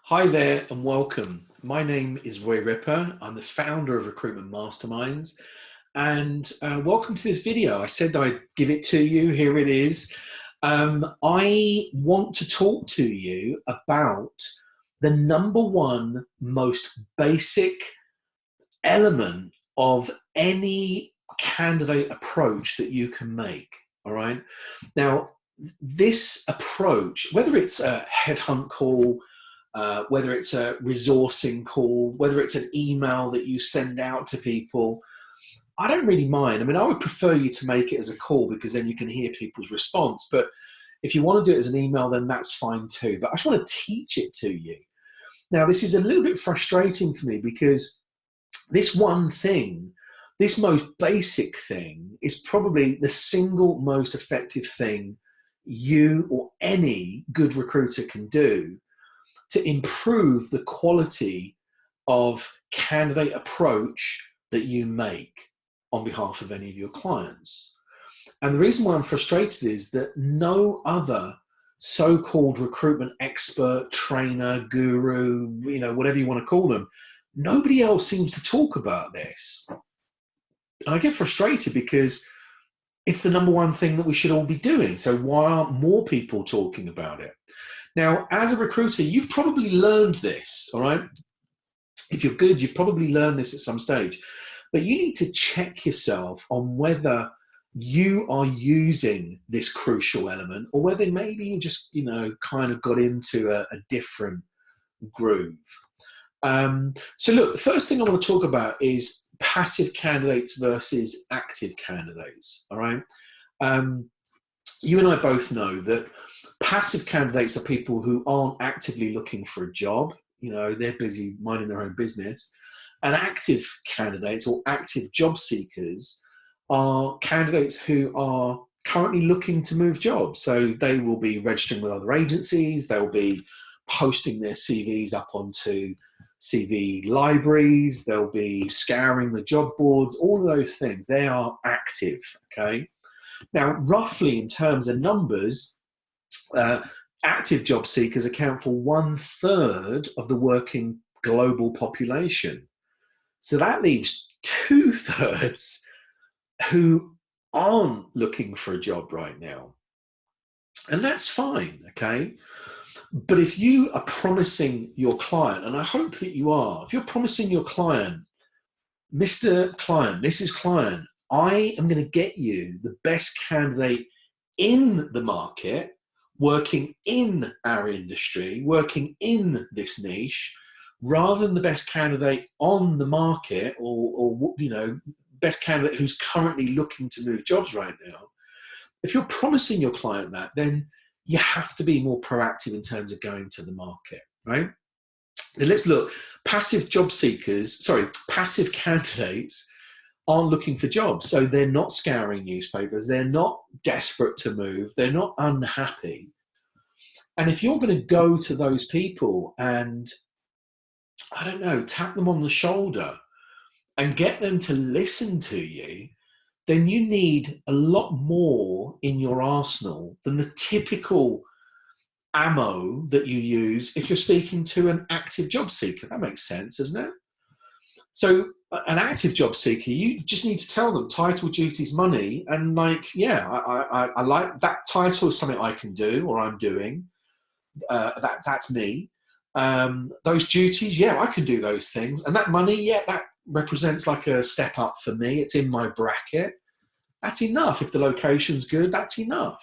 Hi there and welcome. My name is Roy Ripper. I'm the founder of Recruitment MasterMinds and welcome to this video. I said I'd give it to you. Here it is. I want to talk to you about the number one most basic element of any candidate approach that you can make. All right. Now, this approach, whether it's a headhunt call, whether it's a resourcing call, whether it's an email that you send out to people, I don't really mind. I mean, I would prefer you to make it as a call because then you can hear people's response. But if you want to do it as an email, then that's fine too. But I just want to teach it to you. Now, this is a little bit frustrating for me because this one thing, this most basic thing, is probably the single most effective thing you or any good recruiter can do to improve the quality of candidate approach that you make on behalf of any of your clients. And the reason why I'm frustrated is that no other so-called recruitment expert, trainer, guru, whatever you want to call them, nobody else seems to talk about this. And I get frustrated because it's the number one thing that we should all be doing. So why aren't more people talking about it? Now, as a recruiter, you've probably learned this, all right? If you're good, you've probably learned this at some stage. But you need to check yourself on whether you are using this crucial element or whether maybe you just, kind of got into a different groove. So look, the first thing I want to talk about is passive candidates versus active candidates, all right? You and I both know that passive candidates are people who aren't actively looking for a job. They're busy minding their own business. And active candidates or active job seekers are candidates who are currently looking to move jobs. So they will be registering with other agencies. They'll be posting their CVs up onto CV libraries. They'll be scouring the job boards, all of those things. They are active, okay? Now, roughly in terms of numbers, active job seekers account for 1/3 of the working global population. So that leaves 2/3 who aren't looking for a job right now. And that's fine, okay? But if you are promising your client, and I hope that you are, if you're promising your client, Mr. Client, Mrs. Client, I am going to get you the best candidate in the market, working in our industry, working in this niche, rather than the best candidate on the market or best candidate who's currently looking to move jobs right now. If you're promising your client that, then you have to be more proactive in terms of going to the market, right? Now let's look. Passive candidates aren't looking for jobs. So they're not scouring newspapers. They're not desperate to move. They're not unhappy. And if you're going to go to those people and, I don't know, tap them on the shoulder and get them to listen to you, then you need a lot more in your arsenal than the typical ammo that you use if you're speaking to an active job seeker. That makes sense, doesn't it? So an active job seeker, you just need to tell them title, duties, money, and I like that title is something I can do or I'm doing. That's me. Those duties, I can do those things. And that money, that represents like a step up for me. It's in my bracket. That's enough. If the location's good, that's enough.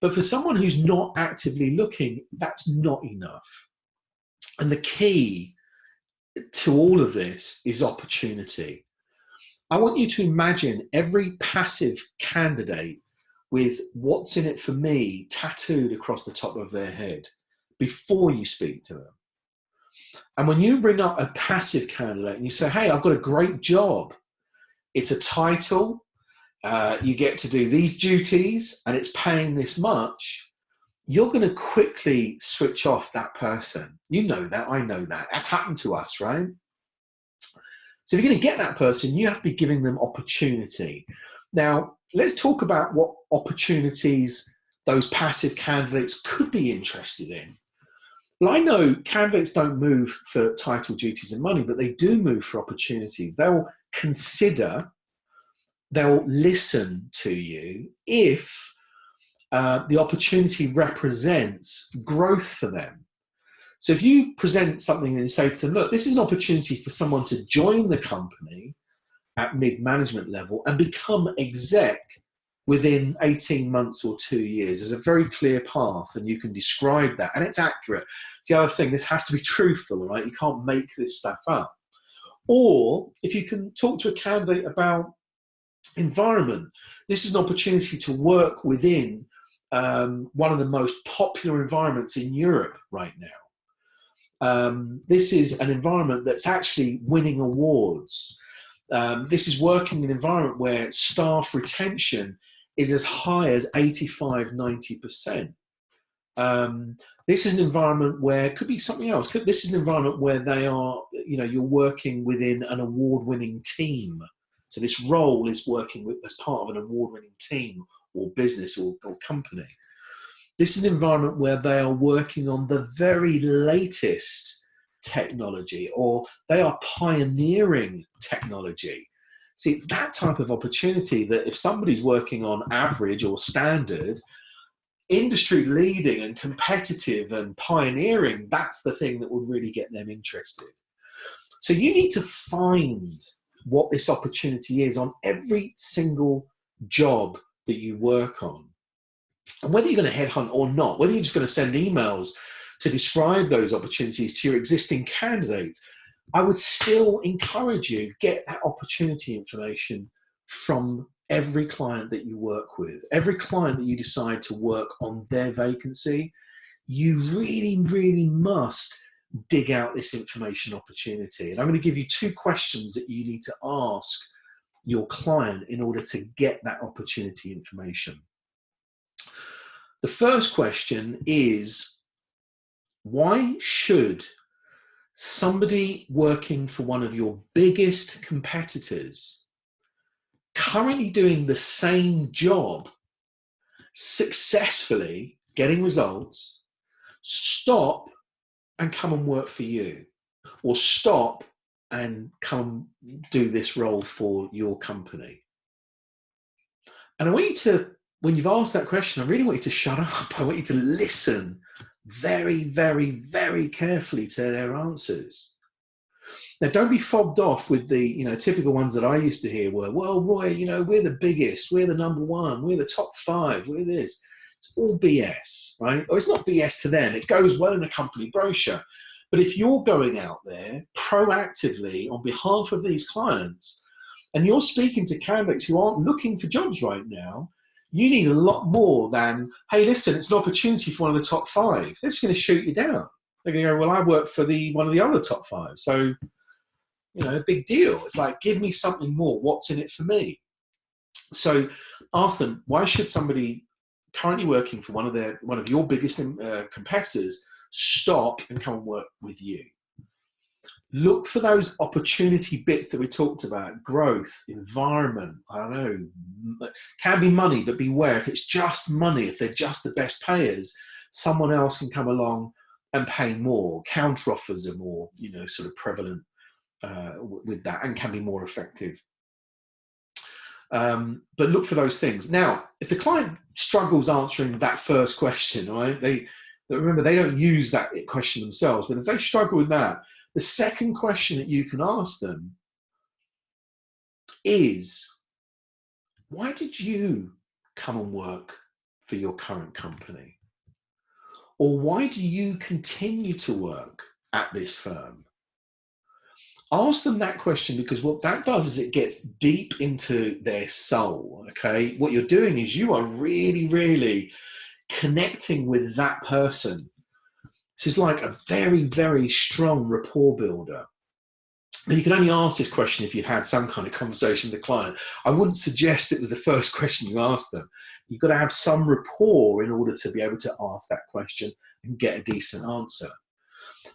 But for someone who's not actively looking, that's not enough. And the key to all of this is opportunity. I want you to imagine every passive candidate with "what's in it for me" tattooed across the top of their head before you speak to them. And when you bring up a passive candidate and you say, "Hey, I've got a great job. It's a title. You get to do these duties and it's paying this much," you're going to quickly switch off that person. You know that. I know that. That's happened to us, right? So if you're going to get that person, you have to be giving them opportunity. Now, let's talk about what opportunities those passive candidates could be interested in. Well, I know candidates don't move for title, duties, and money, but they do move for opportunities. They'll consider, they'll listen to you if the opportunity represents growth for them. So if you present something and you say to them, look, this is an opportunity for someone to join the company at mid-management level and become exec within 18 months or 2 years. There's a very clear path and you can describe that and it's accurate. It's the other thing, this has to be truthful, right? You can't make this stuff up. Or if you can talk to a candidate about environment, this is an opportunity to work within one of the most popular environments in Europe right now. This is an environment that's actually winning awards. This is working in an environment where staff retention is as high as 85, 90%. This is an environment where it could be something else. This is an environment where they are, you're working within an award-winning team. So this role is working as part of an award-winning team or business or company. This is an environment where they are working on the very latest technology or they are pioneering technology. See, it's that type of opportunity that if somebody's working on average or standard, industry leading and competitive and pioneering, that's the thing that would really get them interested. So you need to find what this opportunity is on every single job that you work on. And whether you're going to headhunt or not, whether you're just going to send emails to describe those opportunities to your existing candidates, I would still encourage you, get that opportunity information from every client that you work with. Every client that you decide to work on their vacancy, you really, really must dig out this information opportunity. And I'm going to give you 2 questions that you need to ask your client in order to get that opportunity information. The first question is, why should somebody working for one of your biggest competitors currently doing the same job, successfully getting results, stop and come and work for you, or stop and come do this role for your company? And I want you to, when you've asked that question, I really want you to shut up. I want you to listen very, very, very carefully to their answers. Now, don't be fobbed off with the, typical ones that I used to hear were, well, Roy, we're the biggest, we're the number one, we're the top 5, we're this. It's all BS, right? Or it's not BS to them. It goes well in a company brochure. But if you're going out there proactively on behalf of these clients and you're speaking to candidates who aren't looking for jobs right now, you need a lot more than, hey, listen, it's an opportunity for one of the top 5. They're just going to shoot you down. They're going to go, well, I work for one of the other top 5. So, big deal. It's like, give me something more. What's in it for me? So ask them, why should somebody currently working for one of your biggest competitors stop and come and work with you? Look for those opportunity bits that we talked about: growth, environment, I don't know, can be money, but beware, if it's just money, if they're just the best payers, someone else can come along and pay more. Counter offers are more, sort of prevalent with that and can be more effective. But look for those things. Now, if the client struggles answering that first question, right, remember, they don't use that question themselves, but if they struggle with that, the second question that you can ask them is, why did you come and work for your current company? Or why do you continue to work at this firm? Ask them that question, because what that does is it gets deep into their soul, okay? What you're doing is you are really, really connecting with that person. This is like a very, very strong rapport builder. Now, you can only ask this question if you've had some kind of conversation with the client. I wouldn't suggest it was the first question you asked them. You've got to have some rapport in order to be able to ask that question and get a decent answer.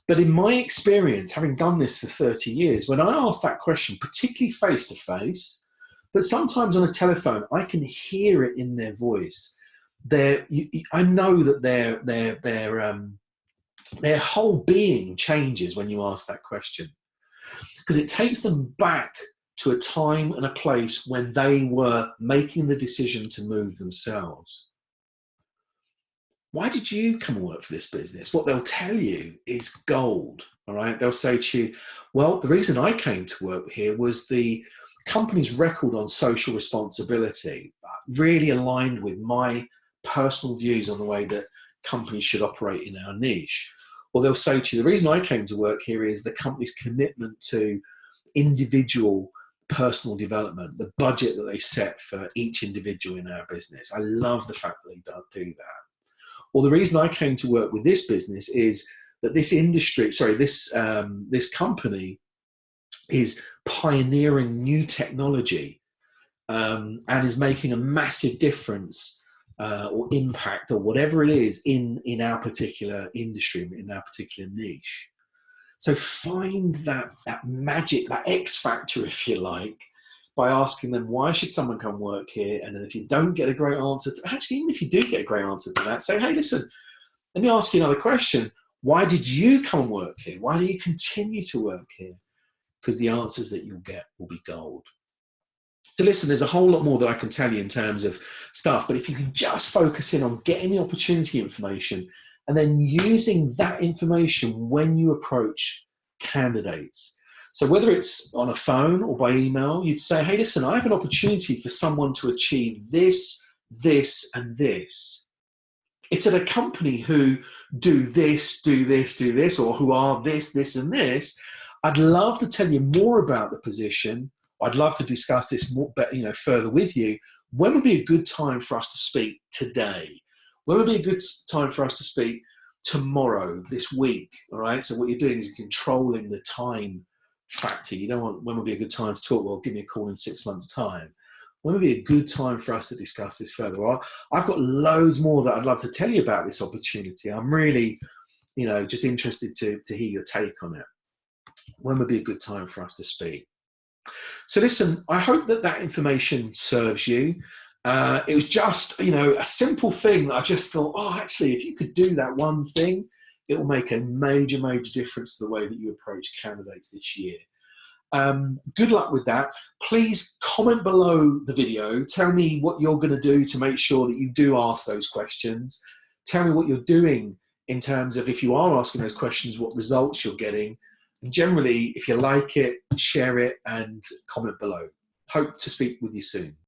But in my experience, having done this for 30 years, when I ask that question, particularly face-to-face, but sometimes on a telephone, I can hear it in their voice. I know that their whole being changes when you ask that question, because it takes them back to a time and a place when they were making the decision to move themselves. Why did you come and work for this business? What they'll tell you is gold, all right? They'll say to you, well, the reason I came to work here was the company's record on social responsibility really aligned with my personal views on the way that companies should operate in our niche. Or they'll say to you, the reason I came to work here is the company's commitment to individual personal development, the budget that they set for each individual in our business. I love the fact that they do that. Or the reason I came to work with this business is that this industry, sorry, this company is pioneering new technology and is making a massive difference or impact or whatever it is in our particular industry, in our particular niche. So find that magic, that X factor, if you like, by asking them, why should someone come work here? And then if you don't get a great answer, actually, even if you do get a great answer to that, say, hey, listen, let me ask you another question. Why did you come and work here? Why do you continue to work here? Because the answers that you'll get will be gold. So listen, there's a whole lot more that I can tell you in terms of stuff, but if you can just focus in on getting the opportunity information and then using that information when you approach candidates. So whether it's on a phone or by email, you'd say, hey, listen, I have an opportunity for someone to achieve this, this, and this. It's at a company who do this, do this, do this, or who are this, this, and this. I'd love to tell you more about the position. I'd love to discuss this more, further with you. When would be a good time for us to speak today? When would be a good time for us to speak tomorrow, this week? All right. So what you're doing is you're controlling the time factor. You don't want when would be a good time to talk. Well, give me a call in 6 months' time. When would be a good time for us to discuss this further? Well, I've got loads more that I'd love to tell you about this opportunity. I'm really, just interested to hear your take on it. When would be a good time for us to speak? So listen, I hope that information serves you. It was just, a simple thing that I just thought, actually, if you could do that one thing, it will make a major, major difference to the way that you approach candidates this year. Good luck with that. Please comment below the video. Tell me what you're going to do to make sure that you do ask those questions. Tell me what you're doing in terms of, if you are asking those questions, what results you're getting. And generally, if you like it, share it and comment below. Hope to speak with you soon.